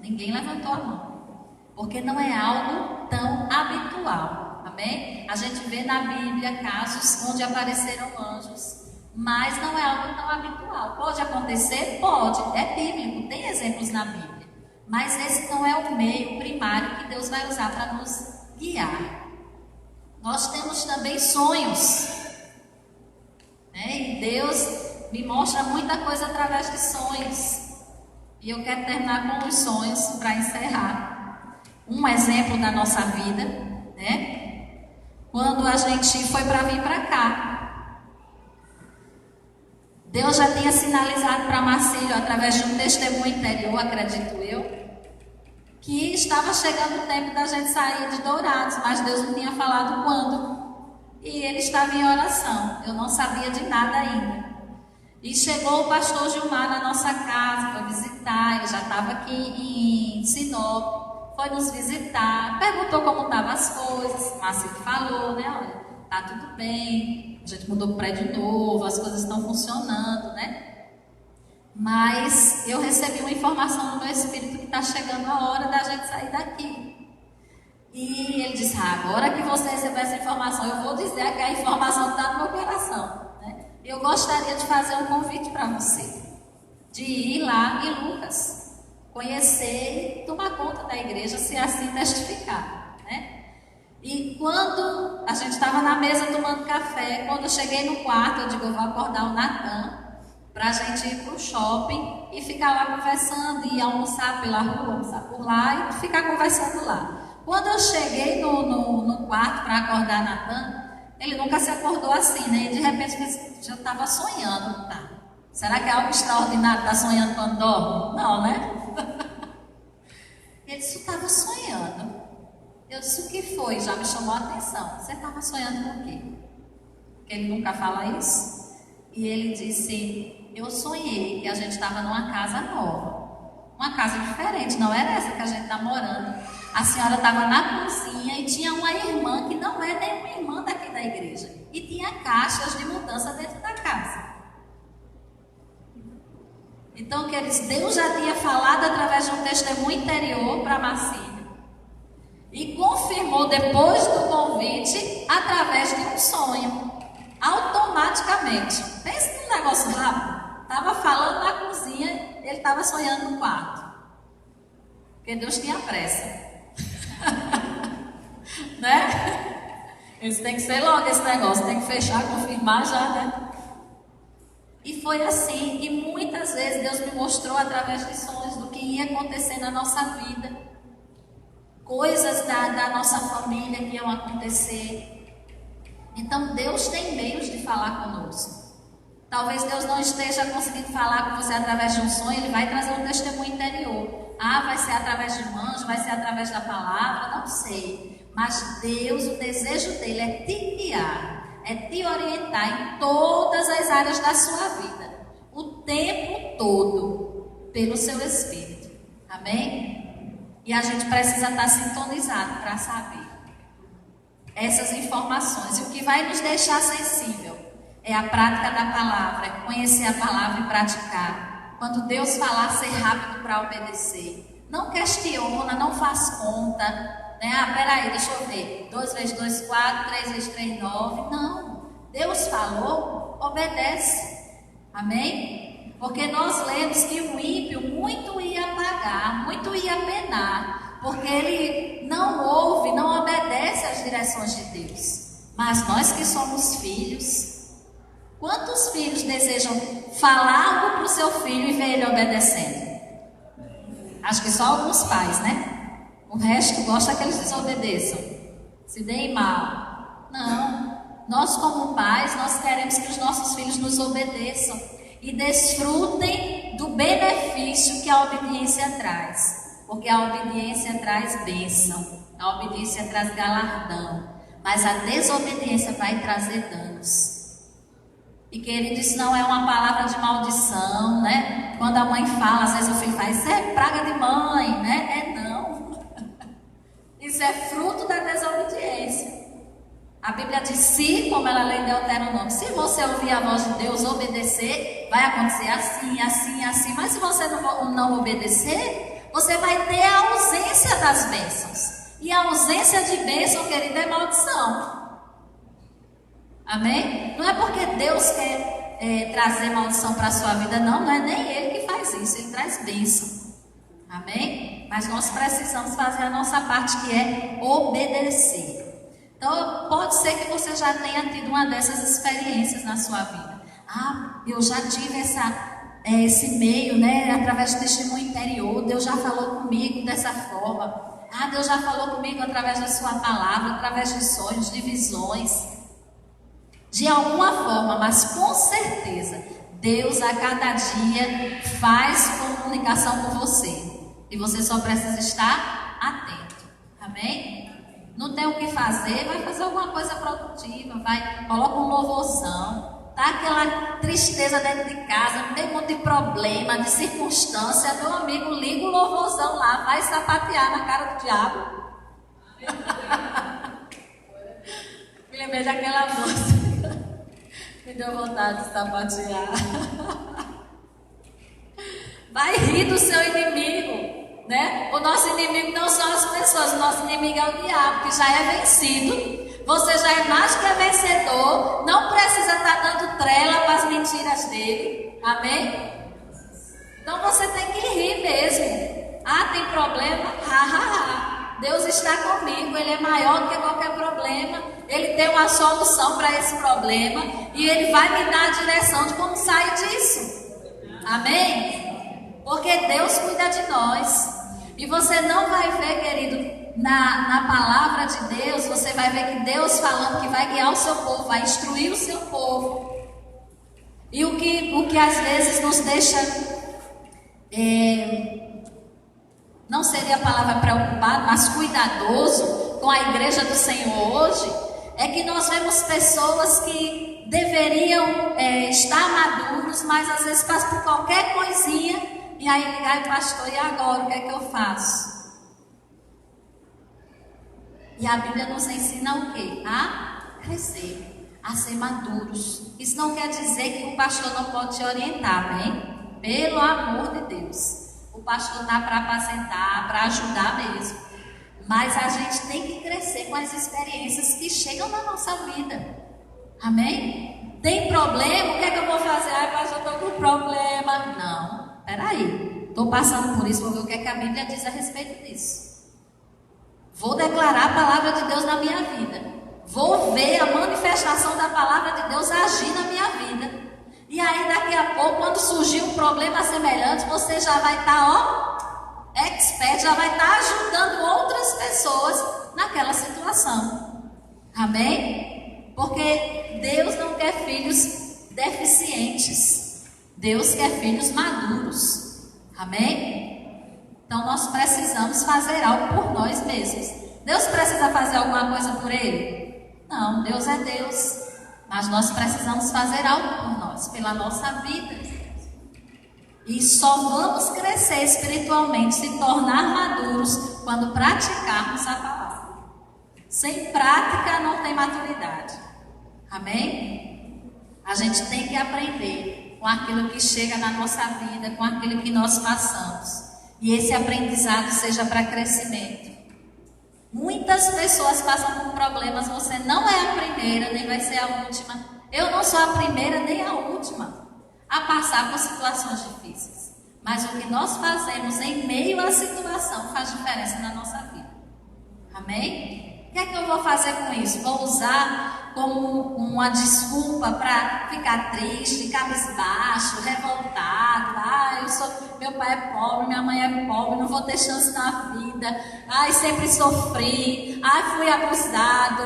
Ninguém levantou a mão, porque não é algo tão habitual, amém? A gente vê na Bíblia casos onde apareceram anjos, mas não é algo tão habitual. Pode acontecer? Pode, é bíblico, tem exemplos na Bíblia, mas esse não é o meio primário que Deus vai usar para nos guiar. Nós temos também sonhos, né? E Deus me mostra muita coisa através de sonhos. E eu quero terminar com os sonhos para encerrar. Um exemplo da nossa vida, né? Quando a gente foi para vir para cá, Deus já tinha sinalizado para Marcílio, através de um testemunho interior, acredito eu, que estava chegando o tempo da gente sair de Dourados, mas Deus não tinha falado quando. E ele estava em oração, eu não sabia de nada ainda. E chegou o pastor Gilmar na nossa casa, foi visitar, ele já estava aqui em Sinop, foi nos visitar, perguntou como estavam as coisas, Marcílio falou, né, olha, tá tudo bem, a gente mudou para o prédio novo, as coisas estão funcionando, né? Mas eu recebi uma informação no meu espírito que está chegando a hora da gente sair daqui. E ele disse, agora que você recebeu essa informação, eu vou dizer que a informação está no meu coração. Eu gostaria de fazer um convite para você, de ir lá em Lucas, conhecer e tomar conta da igreja, se assim testificar, né? E quando a gente estava na mesa tomando café, quando eu cheguei no quarto, eu digo, eu vou acordar o Natan para a gente ir para o shopping e ficar lá conversando, e almoçar pela rua, almoçar por lá e ficar conversando lá. Quando eu cheguei no quarto para acordar Natan, ele nunca se acordou assim, né? E de repente já estava sonhando, tá? Será que é algo extraordinário estar sonhando quando dorme? Não, né? Ele disse, estava sonhando. Eu disse, o que foi? Já me chamou a atenção. Você estava sonhando com o quê? Porque ele nunca fala isso. E ele disse, eu sonhei que a gente estava numa casa nova. Uma casa diferente, não era essa que a gente está morando. A senhora estava na cozinha e tinha uma irmã que não é nenhuma irmã daqui da igreja. E tinha caixas de mudança dentro da casa. Então, queridos, Deus já tinha falado através de um testemunho interior para Marcílio. E confirmou depois do convite através de um sonho. Automaticamente. Pensa num negócio rápido. Estava falando na cozinha, ele estava sonhando no quarto. Porque Deus tinha pressa. Né? Isso tem que ser logo esse negócio, tem que fechar, confirmar já, né? E foi assim, e muitas vezes Deus me mostrou através de sonhos do que ia acontecer na nossa vida, coisas da nossa família que iam acontecer. Então Deus tem meios de falar conosco. Talvez Deus não esteja conseguindo falar com você através de um sonho, Ele vai trazer um testemunho interior. Vai ser através de um anjo, vai ser através da palavra, não sei. Mas Deus, o desejo dele é te guiar, é te orientar em todas as áreas da sua vida, o tempo todo, pelo seu Espírito. Amém? E a gente precisa estar sintonizado para saber essas informações. E o que vai nos deixar sensível é a prática da palavra, é conhecer a palavra e praticar. Quando Deus falar, ser rápido para obedecer. Não questiona, não faz conta, né? Peraí, deixa eu ver. 2 vezes 2, 4, 3 vezes 3, 9. Não. Deus falou, obedece. Amém? Porque nós lemos que o ímpio muito ia pagar, muito ia penar, porque ele não ouve, não obedece às direções de Deus. Mas nós que somos filhos, quantos filhos desejam falar algo para o seu filho e ver ele obedecendo? Acho que só alguns pais, né? O resto gosta que eles desobedeçam, se deem mal. Não. Nós como pais, nós queremos que os nossos filhos nos obedeçam e desfrutem do benefício que a obediência traz. Porque a obediência traz bênção, a obediência traz galardão, mas a desobediência vai trazer danos. E querido, isso não é uma palavra de maldição, né? Quando a mãe fala, às vezes o filho faz, isso é praga de mãe, né? Não. Isso é fruto da desobediência. A Bíblia diz, se, como ela lê em Deuteronômio, se você ouvir a voz de Deus, obedecer, vai acontecer assim, assim, assim. Mas se você não obedecer, você vai ter a ausência das bênçãos. E a ausência de bênção, querida, é maldição. Amém? Não é porque Deus quer trazer maldição para a sua vida. Não, não é nem ele que faz isso, ele traz bênção. Amém? Mas nós precisamos fazer a nossa parte, que é obedecer. Então, pode ser que você já tenha tido uma dessas experiências na sua vida. Ah, eu já tive esse meio, né, através do testemunho interior. Deus já falou comigo dessa forma. Ah, Deus já falou comigo através da sua palavra, através de sonhos, de visões. De alguma forma, mas com certeza, Deus a cada dia faz comunicação com você. E você só precisa estar atento. Amém? Não tem o que fazer, vai fazer alguma coisa produtiva, coloca um louvorzão, tá aquela tristeza dentro de casa, tem um monte de problema, de circunstância, meu amigo, liga o louvorzão lá, vai sapatear na cara do diabo. Me lembrei daquela música, me deu vontade de sapatear. Vai rir do seu inimigo. Né? O nosso inimigo não são as pessoas, o nosso inimigo é o diabo, que já é vencido. Você já é mais que é vencedor, não precisa estar dando trela para as mentiras dele. Amém? Então você tem que rir mesmo. Ah, tem problema? Deus está comigo, Ele é maior do que qualquer problema. Ele tem uma solução para esse problema e Ele vai me dar a direção de como sair disso. Amém? Porque Deus cuida de nós. E você não vai ver, querido, na palavra de Deus, você vai ver que Deus falando que vai guiar o seu povo, vai instruir o seu povo. E o que às vezes nos deixa, não seria a palavra preocupado, mas cuidadoso com a igreja do Senhor hoje, é que nós vemos pessoas que deveriam estar maduros, mas às vezes passam por qualquer coisinha. E aí ligar, pastor, e agora o que é que eu faço? E a Bíblia nos ensina o quê? A crescer, a ser maduros. Isso não quer dizer que o pastor não pode te orientar, amém? Pelo amor de Deus. O pastor está para apacentar, para ajudar mesmo. Mas a gente tem que crescer com as experiências que chegam na nossa vida. Amém? Tem problema? O que é que eu vou fazer? Ai, pastor, eu estou com problema. Não. Peraí, estou passando por isso, vou ver o que é que a Bíblia diz a respeito disso. Vou declarar a palavra de Deus na minha vida. Vou ver a manifestação da palavra de Deus agir na minha vida. E aí daqui a pouco, quando surgir um problema semelhante, você já vai estar, expert, já vai estar ajudando outras pessoas naquela situação. Amém? Porque Deus não quer filhos deficientes. Deus quer filhos maduros. Amém? Então nós precisamos fazer algo por nós mesmos. Deus precisa fazer alguma coisa por Ele? Não, Deus é Deus. Mas nós precisamos fazer algo por nós, pela nossa vida. E só vamos crescer espiritualmente, se tornar maduros, quando praticarmos a palavra. Sem prática não tem maturidade. Amém? A gente tem que aprender com aquilo que chega na nossa vida, com aquilo que nós passamos. E esse aprendizado seja para crescimento. Muitas pessoas passam por problemas, você não é a primeira, nem vai ser a última. Eu não sou a primeira, nem a última a passar por situações difíceis. Mas o que nós fazemos em meio à situação faz diferença na nossa vida. Amém? O que é que eu vou fazer com isso? Vou usar como uma desculpa para ficar triste, cabisbaixo, revoltado. Meu pai é pobre, minha mãe é pobre, não vou ter chance na vida. Sempre sofri. Fui abusado.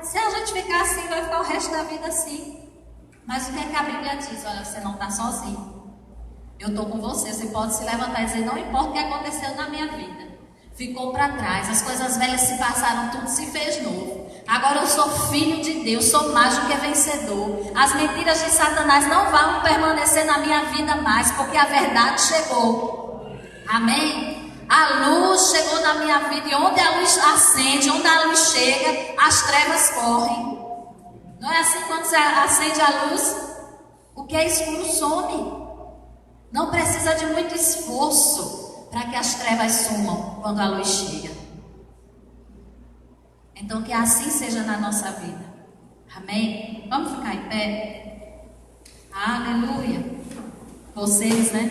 Se a gente ficar assim, vai ficar o resto da vida assim. Mas o que é que a Bíblia diz? Olha, você não está sozinho. Eu estou com você. Você pode se levantar e dizer, não importa o que aconteceu na minha vida. Ficou para trás, as coisas velhas se passaram, tudo se fez novo. Agora eu sou filho de Deus, sou mais do que vencedor. As mentiras de Satanás não vão permanecer na minha vida mais, porque a verdade chegou. Amém? A luz chegou na minha vida, e onde a luz acende, onde a luz chega, as trevas correm. Não é assim? Quando você acende a luz, o que é escuro some. Não precisa de muito esforço para que as trevas sumam quando a luz chega. Então que assim seja na nossa vida. Amém? Vamos ficar em pé? Aleluia. Vocês, né?